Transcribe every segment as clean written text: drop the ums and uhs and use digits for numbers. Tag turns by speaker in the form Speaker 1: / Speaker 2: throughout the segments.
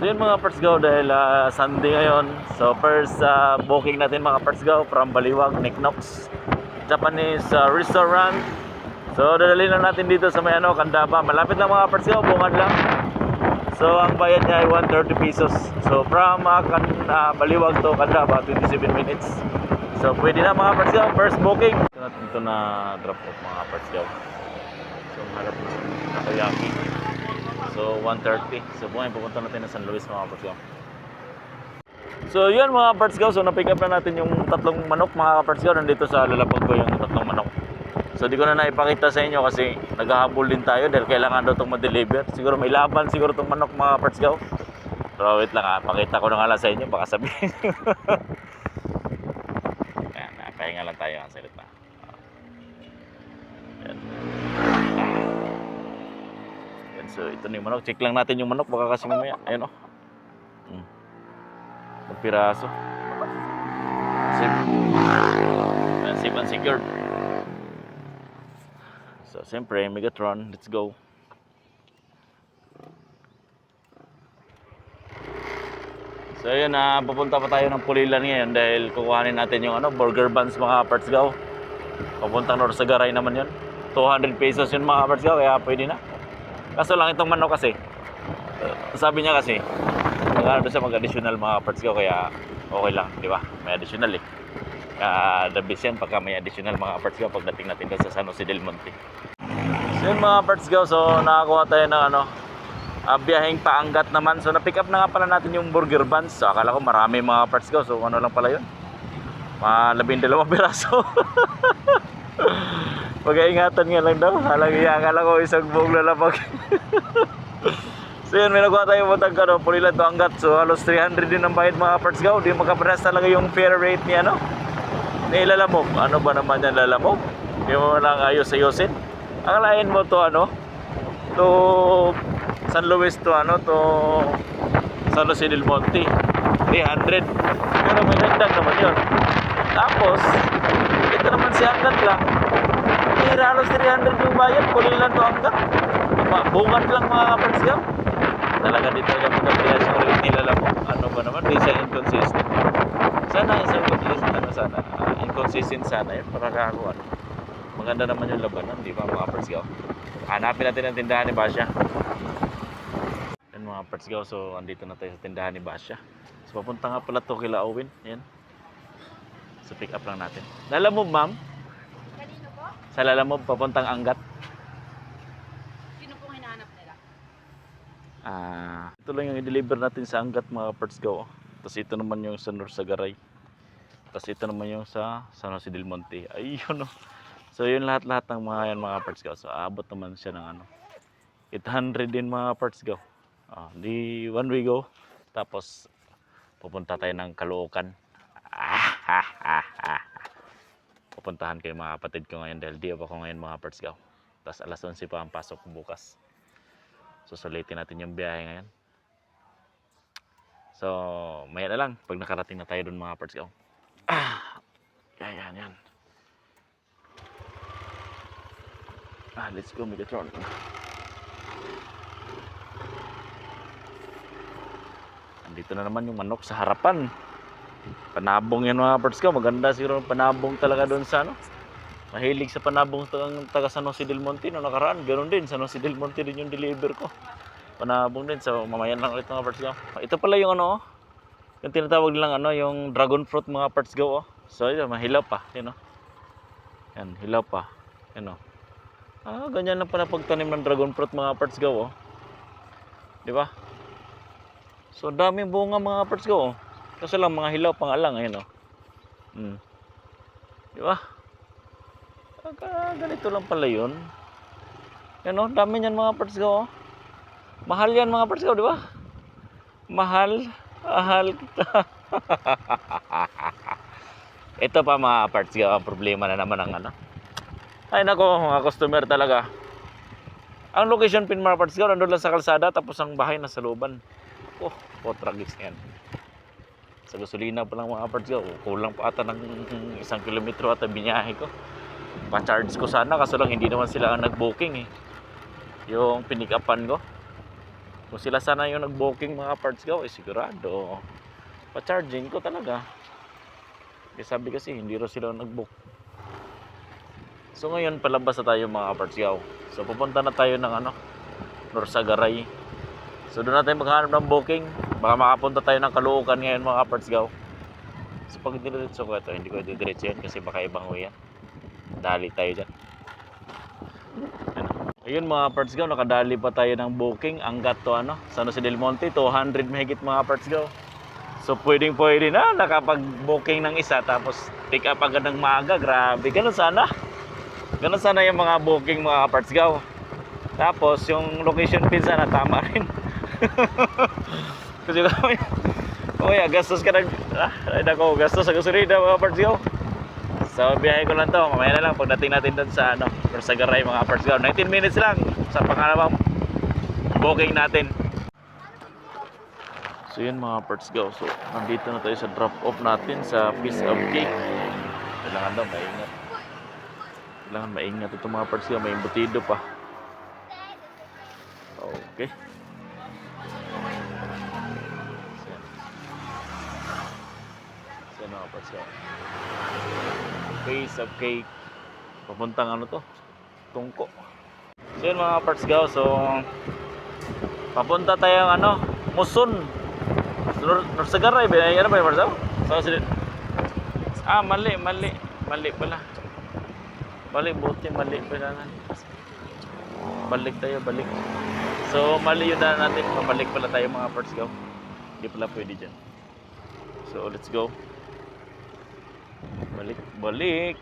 Speaker 1: So yun mga parts go, dahil Sunday ngayon. So first booking natin mga parts go from Baliwag, Niknox Japanese restaurant. So dadalhin lang natin dito sa may Candaba. Malapit lang mga parts go, bungad lang. So ang bayad niya ay 130 pesos. So from Baliwag to Candaba, 27 minutes. So pwede na mga parts go, first booking. Ito na drop off mga parts go. So harap na Nakayaki. So 130. So buhay pupunta natin na San Luis mga parts go. So yun mga parts go. So na-pick up na natin yung tatlong manok mga parts go. Nandito sa lalapag ko yung tatlong manok. So di ko na naipakita sa inyo kasi naghahabol din tayo dahil kailangan daw itong ma-deliver. Siguro may laban siguro itong manok mga parts go. So wait lang pakita ko na nga lang sa inyo baka sabihin. Yan, pahinga lang tayo ang salita. Yan. So ito na yung manok. Check lang natin yung manok. Baka kasi mamaya. Ayun o. Magpiraso. Safe and secured. So siyempre Megatron. Let's go. So ayun pupunta pa tayo ng Pulilan ngayon dahil kukuhanin natin yung burger buns mga parts go. Papuntang Norsagaray naman yun. 200 pesos yun mga parts go. Kaya pwede na. Kaso lang itong manok kasi sabi niya kasi magkano siya mag-additional mga parts ko kaya okay lang, di ba? May additional eh. The best yan pagka may additional mga parts ko pagdating natin sa San Jose del Monte. So yun mga parts ko, so nakakuha tayo ng biyaheng paanggat naman. So na-pick up na nga pala natin yung burger buns. So akala ko marami mga parts ko. So ano lang pala yun? 12 piraso. Pag-iingatan nga lang daw. Akala ko isang buong lalapag. So yun, may nagawa tayo matag Pulilan to Angat. So halos 300 din ang bayad mga parts go. Di makaparas talaga yung fair rate ni ni Lalamog. Ano ba naman yan Lalamog? Di mo lang ayos-ayosin. Akalain mo to to San Luis to to San Jose del Monte 300. Pero may dagdag naman yun. Tapos ito naman si Angat lang. Hira halos 300 yung bayad. Pulilan to Angat. Bungat lang mga parts go. Talaga dito yung pagkabilas yung rate nila lang mo. Ano ba naman? Di siya inconsistent. Sana isang inconsistent sana yun. Para kakakuha. Maganda naman yung labanan. Di ba mga parts go? Hanapin natin ang tindahan ni Basya. Yan mga parts go. So andito na tayo sa tindahan ni Basya. So papunta nga pala to kila Owen. Yan. So pick up lang natin. Lalamove ma'am?
Speaker 2: Kanino po?
Speaker 1: Sa Lalamove papuntang Angat. Ito lang yung i-deliver natin sa Angat mga parts go. Tapos ito naman yung sa Norsagaray. Tapos ito naman yung sa San Jose del Monte. Ayun So yun lahat-lahat ng mga parts go. So abot naman siya ng 800 din mga parts go. Di one way go. Tapos pupunta tayo ng Caloocan. Pupuntahan ko yung mga kapatid ko ngayon dahil di ako ngayon mga parts go. Tapos alas 11 pa ang pasok bukas. So sulitin natin yung biyahe ngayon. So maya na lang pag nakarating na tayo dun mga parts ko. Yan. Let's go Megatron. Andito na naman yung manok sa harapan. Panabong yan mga parts ko. Maganda siguro panabong talaga dun sa mahilig sa panabong taga San Jose del Monte no nakaraan. Ganoon din San Jose del Monte din yung deliver ko. Panabong din. So mamaya lang ulit mga parts go. Ito pala yung yung tinatawag nilang yung dragon fruit mga parts go. So yun, mahilaw pa, Yan, hilaw pa. Yan ganyan lang pala pagtanim ng dragon fruit mga parts go. Di ba? So daming bunga mga parts go. Kasi lang mga hilaw pang alang Di ba? Ganito lang pala yun. Yan dami niyan mga parts go. Mahal yan mga parts ko, di ba? Mahal kita. Ito pa mga parts ko, ang problema na naman ang Ay nako, mga customer talaga. Ang location pin mga parts ko, nandun lang sa kalsada, tapos ang bahay nasa looban. Tragis yan. Sa gasolina pa lang mga parts ko, kulang pa ata ng 1 kilometro ata binahe ko. Pa-charge ko sana, kaso lang hindi naman sila ang nag-booking Yung pinikapan ko. Kung sila sana yung nag-booking mga parts gaw, sigurado. Pa-charging ko talaga. Kasi sabi kasi, hindi rin sila nag-book. So ngayon, palabas na tayo mga parts gaw. So pupunta na tayo ng Norsagaray. So doon natin maghanap ng booking. Baka makapunta tayo ng Caloocan ngayon mga parts gaw. So pag diniretso ko ito, hindi ko didiretso yan kasi baka ibang way yan. Dali tayo dyan. Ayun mga parts gaw, nakadali pa tayo ng booking hanggat to San Jose del Monte, 200 mahigit mga parts gaw. So pwede na nakapag-booking ng isa tapos pick up agad ng maaga. Grabe, ganun sana. Ganun sana yung mga booking mga parts gaw. Tapos yung location pin sana tama rin. Kasi kaya gastos ka gastos sa gasolina mga parts gaw. So biyahe ko lang to, mamaya na lang pagdating natin doon sa Norsagaray mga parts gaw. 19 minutes lang sa pangalawang booking natin. So yun mga parts gaw. So nandito na tayo sa drop off natin sa Piece of Cake. Kailangan daw maingat. Kailangan maingat ito mga parts gaw, may embutido pa. Okay. So mga parts gaw, Piece of Cake, papuntang Tungko. So yun mga parts gaw, so papunta tayo Muson, Norsagaray ba? Ano ba yung parts gaw? Mali pala. Mali pala. Balik. So mali yung daan natin, pabalik pala tayo mga parts gaw. Hindi pala pwede dyan. So let's go. Balik.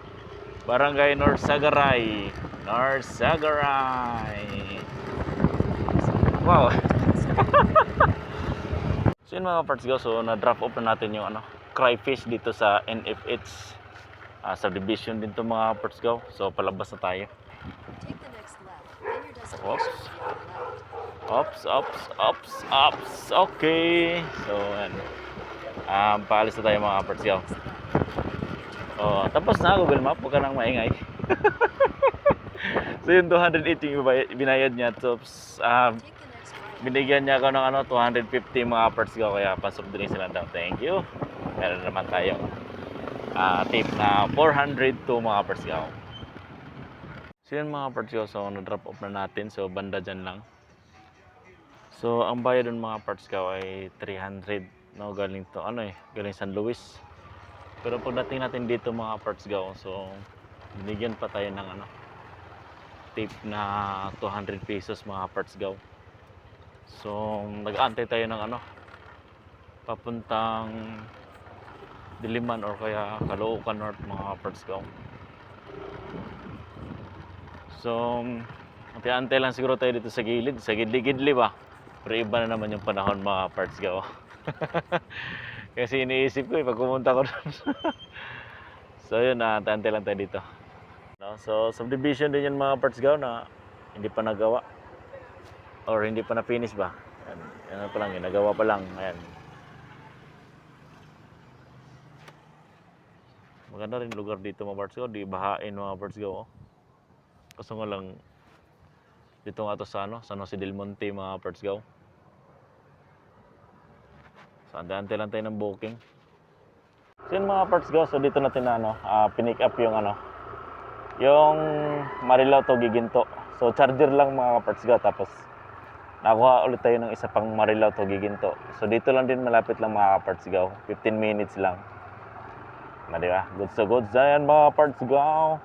Speaker 1: Barangay Norsagaray. Wow. So yun mga parts gaw, so na-drop off na natin yung crayfish dito sa NFH subdivision din to mga parts gaw. So palabas na tayo. Ops. Okay. So paalis na tayo mga parts gaw. Tapos na Google Map, huwag ka nang maingay. So yung 280 yung binayad niya. Tapos binigyan niya ako ng 250 mga parts gaw, kaya pasok din sila daw. Thank you. Meron naman tayo tip na 400 to mga parts gaw. So yun mga parts gaw, so na-drop off na natin. So banda dyan lang. So ang bayad dun mga parts gaw ay 300 galing to galing San Luis. Pero pagdating natin dito mga parts gaw, so binigyan pa tayo ng tip na 200 pesos mga parts gaw. So nag-aantay tayo ng papuntang Diliman or kaya Caloocan North mga parts gaw. So antay-antay lang siguro tayo dito sa gidli ba. Pero iba na naman yung panahon mga parts gaw. Kasi iniisip ko pag pumunta ko doon. So yun, antay-antay lang tayo dito. So subdivision din yan mga parts gaw na hindi pa nagawa or hindi pa na-finish ba. Yan pa lang, nagawa pa lang. Ayan. Maganda rin lugar dito mga parts gaw, di bahain mga parts gaw. Kaso nga lang dito nga to sa San Jose del Monte mga parts gaw. So antay-antay lang tayo ng booking. So yun mga parts gaw, so dito natin pinick up yung yung Marilao to Giginto. So charger lang mga parts gaw, tapos nakuha ulit tayo ng isa pang Marilao to Giginto. So dito lang din, malapit lang mga parts gaw, 15 minutes lang. Diba? Goods to goods yan mga parts gaw.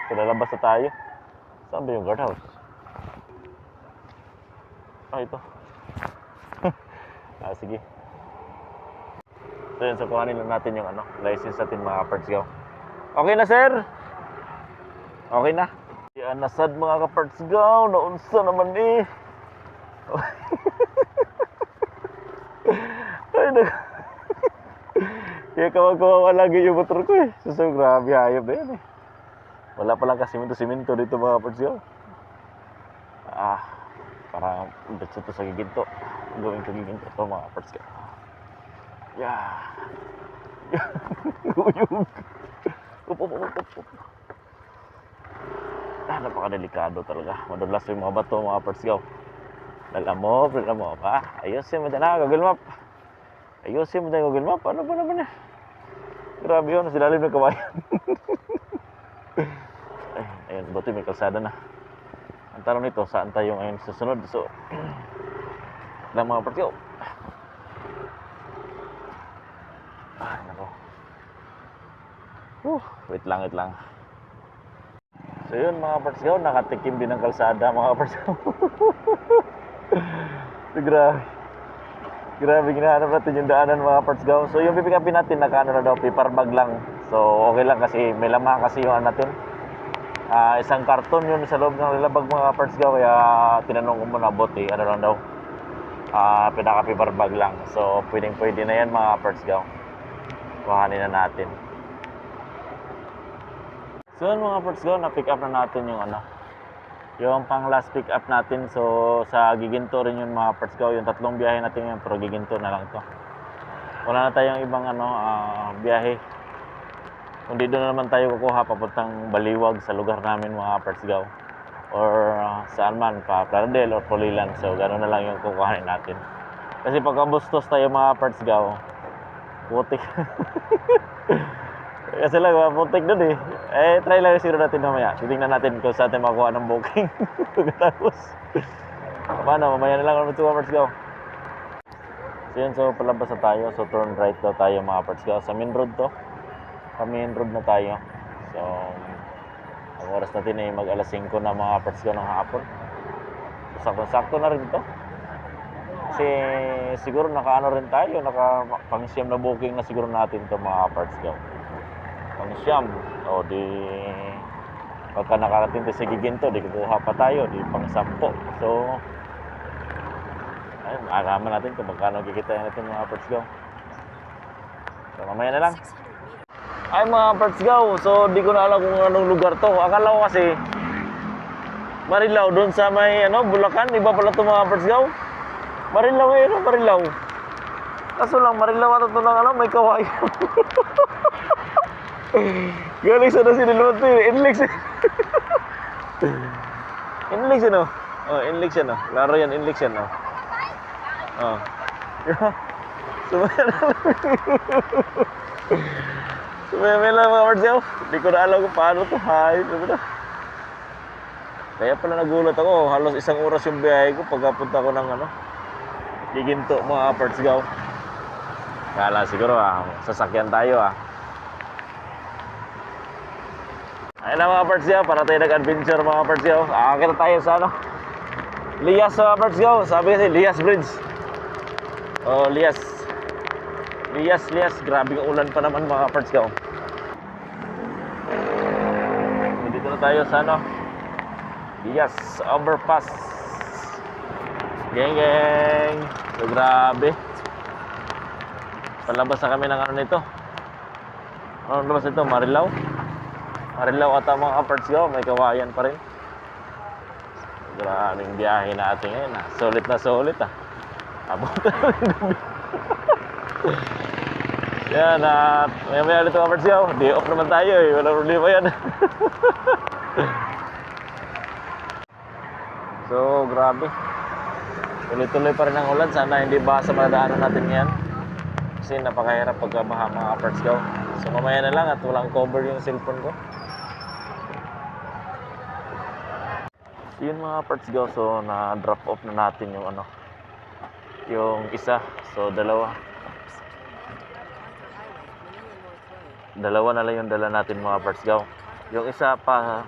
Speaker 1: So lalabas na tayo. Saan ba yung guardhouse? Ito. Sige. So yun, so kuhanin lang natin yung license natin mga parts gaw. Okay na sir? Okay na? Yan nasad mga ka-parts gaw. Naunsa naman Ay kaya kawawa lagi yung motor ko So grabe, hayop na yan Wala pa lang ka-simento dito mga parts gaw. Para dito sa Giginto. Gawin ko Giginto ito mga parts gaw. Uyog. Up. Napakadelikado talaga. Madulas yung mga bato mga parts gaw. Lalamove, ayusin mo na, Google Map. Ayusin mo na yung Google Map. Ano ba naman yan? Grabe yun, silalim ng kawayan. Ay, ayun, buti may kalsada na. Ang tanong nito, saan tayo ngayon susunod? So, lang mga partyo. Ah, nako. Wait lang. So yun mga partyo, nakatikim din ng kalsada mga partyo. So, grabe ginahanap natin yung daanan mga partyo. So yung pipick upin natin, nakaano na daw, paper bag lang. So okay lang kasi may lamang kasi yung ano natin. Isang karton yun sa loob ng lalabag mga parts gaw, kaya tinanong ko muna bote, ano lang daw, pinaka paper bag lang. So pwede na yan mga parts gaw, kuhanin na natin. So yun mga parts gaw, na pick up na natin yung ano, yung pang last pick up natin. So sa Giginto rin yun mga parts gaw, yung tatlong biyahe natin yun, pero Giginto na lang to. Wala na tayong ibang ano, biyahe. Kundi doon na naman tayo kukuha papuntang Baliwag sa lugar namin mga Partsgaw, or saan man pa, Plaridel or Pulilan. So gano'n na lang yung kukuhanin natin. Kasi pagka Bustos tayo mga Partsgaw, putik. Kasi lang putik doon eh. Try lang siguro natin mamaya. Titingnan natin kung saan tayo makuha ng booking. Tapos paano, mamaya na lang ako mga Partsgaw. So yun, so palabas na tayo. So turn right daw tayo mga Partsgaw. Sa main road to. Main road na tayo. So ang oras natin ay mag alas 5 na mga Partsgaw ng hapon. So sakto na rin to. Kasi siguro nakaano rin tayo, pang-siyam na booking na siguro natin to mga Partsgaw. Pang-siyam. O di pagka nakarating tayo sa Giginto, di kukuha pa tayo, di pang-10. So ay, maaraman natin kung magkano kikita natin mga Partsgaw. So mamaya na lang. Ay mga Partsgaw, so di ko na alam kung anong lugar to. Akala ko kasi Marilao, doon sa may Bulacan. Iba pala to mga Partsgaw. Marilao ngayon, Marilao. Kaso lang, Marilao ata to ng may kawayan. Galing sa nasinilunod to yun. Inlex Inlex yun o. Oh, Inlex yan o. Laro yan, Inlex yan o. Oh. Sumaya na lang. Sumaya lang mga Partsgaw. Hindi ko na alam kung paano to. Kaya pala nagulat ako. Halos isang oras yung biyahe ko pagkapunta ko ng Giginto mga Partsgaw. Kala siguro sasakyan tayo Ayun na mga Partsgaw, para tayo nag-adventure mga Partsgaw. Akakita tayo sa Lias mga Partsgaw. Sabi kasi Lias Bridge. Oh, Lias. Grabe ang ulan pa naman mga Partsgaw. Dito na tayo sa Lias Overpass. Geng. So grabe. Palabas na kami ng nito. Anong labas nito? Marilao ata mga Partsgaw. May kawayan pa rin. Grabe yung biyahe natin ngayon Sulit Abot na rin gabi. Yan maya ulit mga Partsgaw. Day off naman tayo Walang problema yan. So grabe, tuloy-tuloy pa rin ang ulan. Sana hindi basa madaanan natin yan, kasi napakahirap pagkabaha mga Partsgaw. So mamaya na lang at walang cover yung cellphone ko. So yun mga Partsgaw, so na drop off na natin yung yung isa. So dalawa na lang yung dala natin mga Partsgaw. Yung isa pa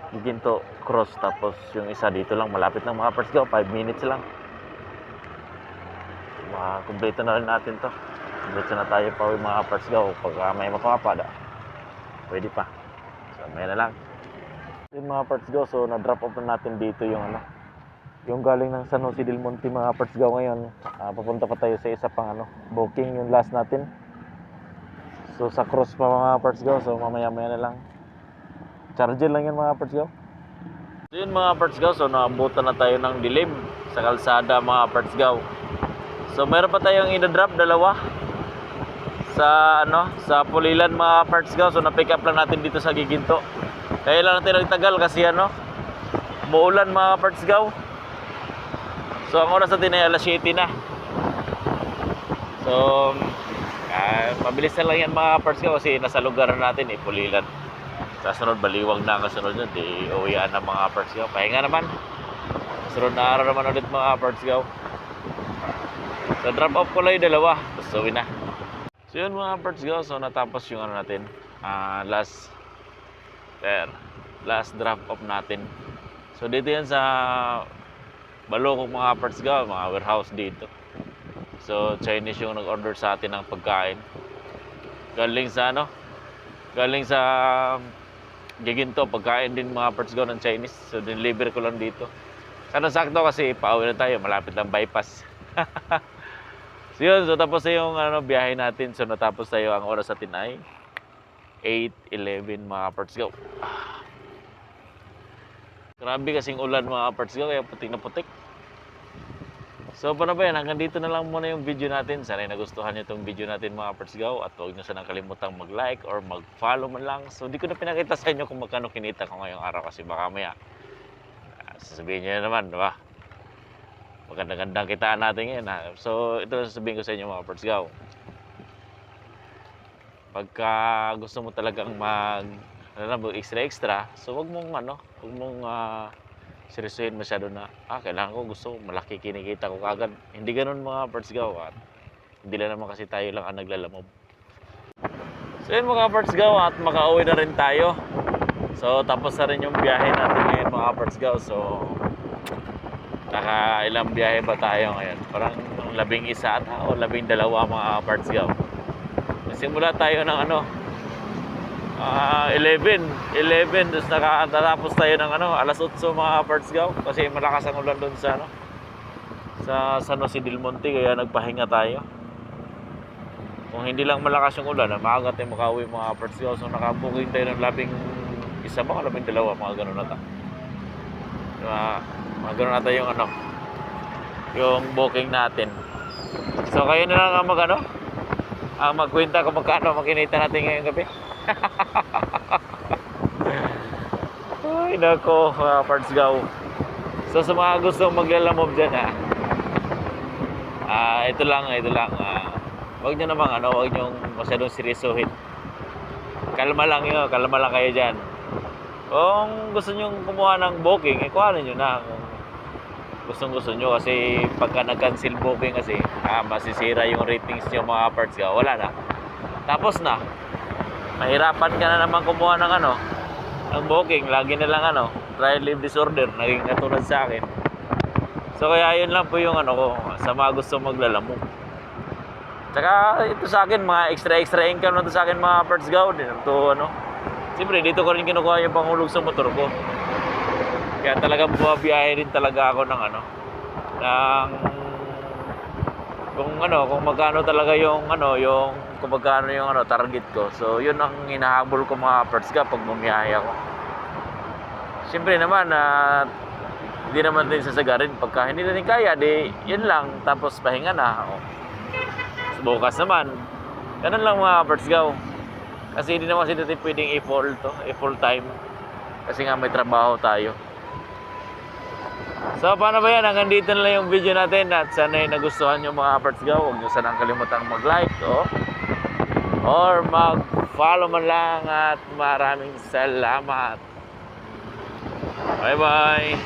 Speaker 1: Giginto cross, tapos yung isa dito lang malapit lang mga Partsgaw, 5 minutes lang. Kumpleto na rin natin to. Diretso na tayo pa mga Partsgaw. Pag may mapapad pwede pa. So may na lang yung mga Partsgaw. So na drop off na natin dito yung yung galing ng San Jose del Monte mga Partsgaw ngayon. Papunta pa tayo sa isa pang booking, yung last natin. So sa cross pa mga Partsgaw. So mamaya na lang. Charger lang yan mga Partsgaw. So yun mga Partsgaw, so naabutan na tayo ng dilim sa kalsada mga Partsgaw. So meron pa tayong i-drop dalawa sa Pulilan mga Partsgaw. So na-pick up lang natin dito sa Giginto. Kaya lang natin nagtagal kasi muulan mga Partsgaw. So ang oras natin ay alas 7 na. So mabilis na lang yan mga parts ko kasi nasa lugar natin Pulilan. Sa sunod baliwag na ang kasunod nun, di uwian ng mga parts ko. Pahinga naman. Sunod na araw naman ulit mga parts ko. So drop off ko lang yung dalawa, tapos uwi na. So yun mga parts ko, so natapos yung ano natin, last drop off natin. So dito yan sa Balokong mga parts ko, mga warehouse dito. So Chinese yung nag-order sa atin ng pagkain. Galing sa Giginto, pagkain din mga parts ko ng Chinese. So deliver ko lang dito. Sana sakto kasi pauwi na tayo, malapit lang bypass. So yun, so tapos na yung biyahe natin. So natapos tayo, ang oras natin ay 8:11 mga parts go. Grabe kasing ulan mga parts go, kaya putik na putik. So paano ba yan, hanggang dito na lang muna yung video natin. Sana nagustuhan nyo itong video natin mga parts go. At huwag nyo sanang kalimutang mag-like or mag-follow man lang. So di ko na pinakita sa inyo kung magkano kinita ko ngayong araw kasi baka maya sasabihin nyo na naman, diba? Maganda-gandang kitaan natin ngayon. So, ito na sasabihin ko sa inyo mga parts go. Pagka gusto mo talagang extra, so wag mong seryosohin masyado na, kailangan ko, gusto malaki kinikita ko kagad. Hindi ganun mga parts go. At hindi lang naman kasi tayo lang ang naglalamob. So, yun mga parts go, at makauwi na rin tayo. So, tapos na rin yung biyahe natin ngayon mga parts go. So, ilang biyahe ba tayo ngayon? Parang 11 ata o 12 mga parts go. Simula tayo ng 11, tapos nakatapos tayo ng alas 8 mga parts go. Kasi malakas ang ulan doon sa San Jose del Monte, kaya nagpahinga tayo. Kung hindi lang malakas yung ulan, maaga tayo makauwi mga parts go. So nakabuking tayo ng 11 ba o 12, mga ganun na ta. Mga ganun na ta yung booking natin. So kayo na lang ang magkwenta kung magkano makinita natin ngayong gabi. Ay nako mga parts go. So sa mga gusto maglalamob dyan ito lang wag nyo namang wag nyo masyadong seryosohin. Kalma lang kayo dyan. Kung gusto nyo kumuha ng booking, kuhanin nyo na kung gusto nyo, kasi pagka nag-cancel booking kasi masisira yung ratings nyo mga parts ka, wala na, tapos na, mahirapan ka na naman kumuha ng ng booking, lagi na lang trial leave disorder, naging katulad sa akin. So kaya yun lang po yung ko sa mga gusto maglalamog. Tsaka ito sa akin, mga extra income na to sa akin mga parts ka, to siyempre dito ko rin kinukuha yung panghulog sa motor ko. Kaya talagang bumabiyahe rin talaga ako ng kung magkano talaga yung kung magkano yung target ko. So yun ang hinahabol ko mga parts ka pag bumiyahe ako. Siyempre naman hindi naman din sasagarin pagka hindi natin kaya, di yun lang, tapos pahinga na. Bukas naman ganun lang mga parts ka. Kasi hindi naman natin pwedeng i-full time. Kasi nga may trabaho tayo. So paano ba yan? Hanggang dito na lang yung video natin. At sana nagustuhan nyo mga parts go. Huwag nyo sanang kalimutang mag-like or mag-follow man lang. At maraming salamat. Bye bye.